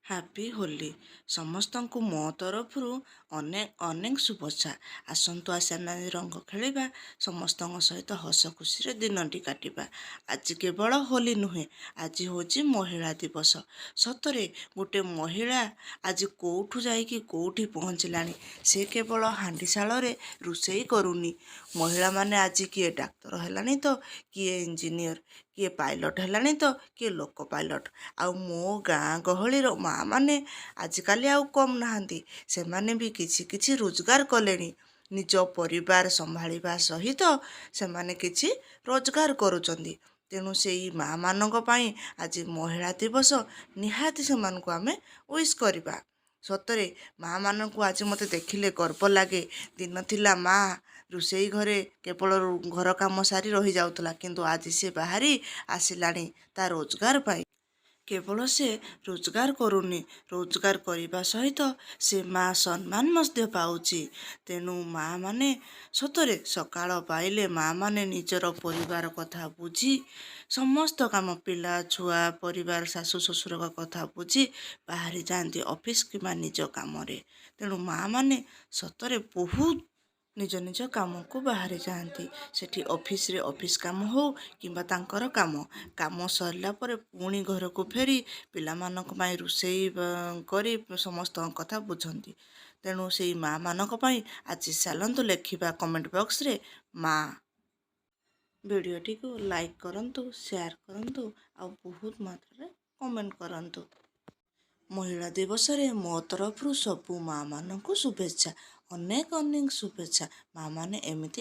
Happy Holi ସମସ୍ତଙ୍କୁ ମୋ ତରଫରୁ ଅନେକ ଅନେକ ଶୁଭେଚ୍ଛା। ଆସନ୍ତୁ ଆସନ୍ତାନି ରଙ୍ଗ ଖେଳିବା, ସମସ୍ତଙ୍କ ସହିତ ହସ ଖୁସିରେ ଦିନଟି କାଟିବା। ଆଜି କେବଳ ହୋଲି ନୁହେଁ, ଆଜି ହେଉଛି ମହିଳା ଦିବସ। ସତରେ ଗୋଟେ ମହିଳା ଆଜି କେଉଁଠୁ ଯାଇକି କେଉଁଠି ପହଞ୍ଚିଲାଣି। ସେ କେବଳ ହାଣ୍ଡିଶାଳରେ ରୋଷେଇ କରୁନି। ମହିଳାମାନେ ଆଜି କିଏ ଡାକ୍ତର ହେଲାଣି ତ, କିଏ ଇଞ୍ଜିନିୟର, କିଏ ପାଇଲଟ ହେଲାଣି ତ, କିଏ ଲୋକ ପାଇଲଟ। ଆଉ ମୋ ଗାଁ ଗହଳିର ମାଆମାନେ ଆଜିକାଲି ଆଉ କମ୍ ନାହାନ୍ତି। ସେମାନେ ବି କିଛି କିଛି ରୋଜଗାର କଲେଣି। ନିଜ ପରିବାର ସମ୍ଭାଳିବା ସହିତ ସେମାନେ କିଛି ରୋଜଗାର କରୁଛନ୍ତି। ତେଣୁ ସେଇ ମାଆମାନଙ୍କ ପାଇଁ ଆଜି ମହିଳା ଦିବସ। ନିହାତି ସେମାନଙ୍କୁ ଆମେ ୱିଶ୍ କରିବା। ସତରେ ମାଆମାନଙ୍କୁ ଆଜି ମୋତେ ଦେଖିଲେ ଗର୍ବ ଲାଗେ। ଦିନ ଥିଲା ମା ରୋଷେଇ ଘରେ କେବଳ ଘର କାମ ସାରି ରହିଯାଉଥିଲା, କିନ୍ତୁ ଆଜି ସେ ବାହାରି ଆସିଲାଣି ତା ରୋଜଗାର ପାଇଁ। କେବଳ ସେ ରୋଜଗାର କରୁନି, ରୋଜଗାର କରିବା ସହିତ ସେ ମା ସମ୍ମାନ ମଧ୍ୟ ପାଉଛି। ତେଣୁ ମାଆମାନେ ସତରେ ସକାଳ ପାଇଲେ ମାଆମାନେ ନିଜର ପରିବାର କଥା ବୁଝି ସମସ୍ତ କାମ, ପିଲା ଛୁଆ ପରିବାର ଶାଶୁ ଶ୍ୱଶୁରଙ୍କ କଥା ବୁଝି ବାହାରି ଯାଆନ୍ତି ଅଫିସ କିମ୍ବା ନିଜ କାମରେ। ତେଣୁ ମାଆମାନେ ସତରେ ବହୁତ ନିଜ ନିଜ କାମକୁ ବାହାରି ଯାଆନ୍ତି। ସେଠି ଅଫିସରେ ଅଫିସ କାମ ହଉ କିମ୍ବା ତାଙ୍କର କାମ ସରିଲା ପରେ ପୁଣି ଘରକୁ ଫେରି ପିଲାମାନଙ୍କ ପାଇଁ ରୋଷେଇ କରି ସମସ୍ତଙ୍କ କଥା ବୁଝନ୍ତି। ତେଣୁ ସେଇ ମାଆମାନଙ୍କ ପାଇଁ ଆଜି ଚାଲନ୍ତୁ ଲେଖିବା କମେଣ୍ଟ ବକ୍ସରେ ମା। ଭିଡ଼ିଓଟିକୁ ଲାଇକ୍ କରନ୍ତୁ, ସେୟାର କରନ୍ତୁ ଆଉ ବହୁତ ମାତ୍ରାରେ କମେଣ୍ଟ କରନ୍ତୁ। ମହିଳା ଦିବସରେ ମୋ ତରଫରୁ ସବୁ ମାଆମାନଙ୍କୁ ଶୁଭେଚ୍ଛା। ଅନେକ ଅନେକ ଶୁଭେଚ୍ଛା। ମାଆମାନେ ଏମିତି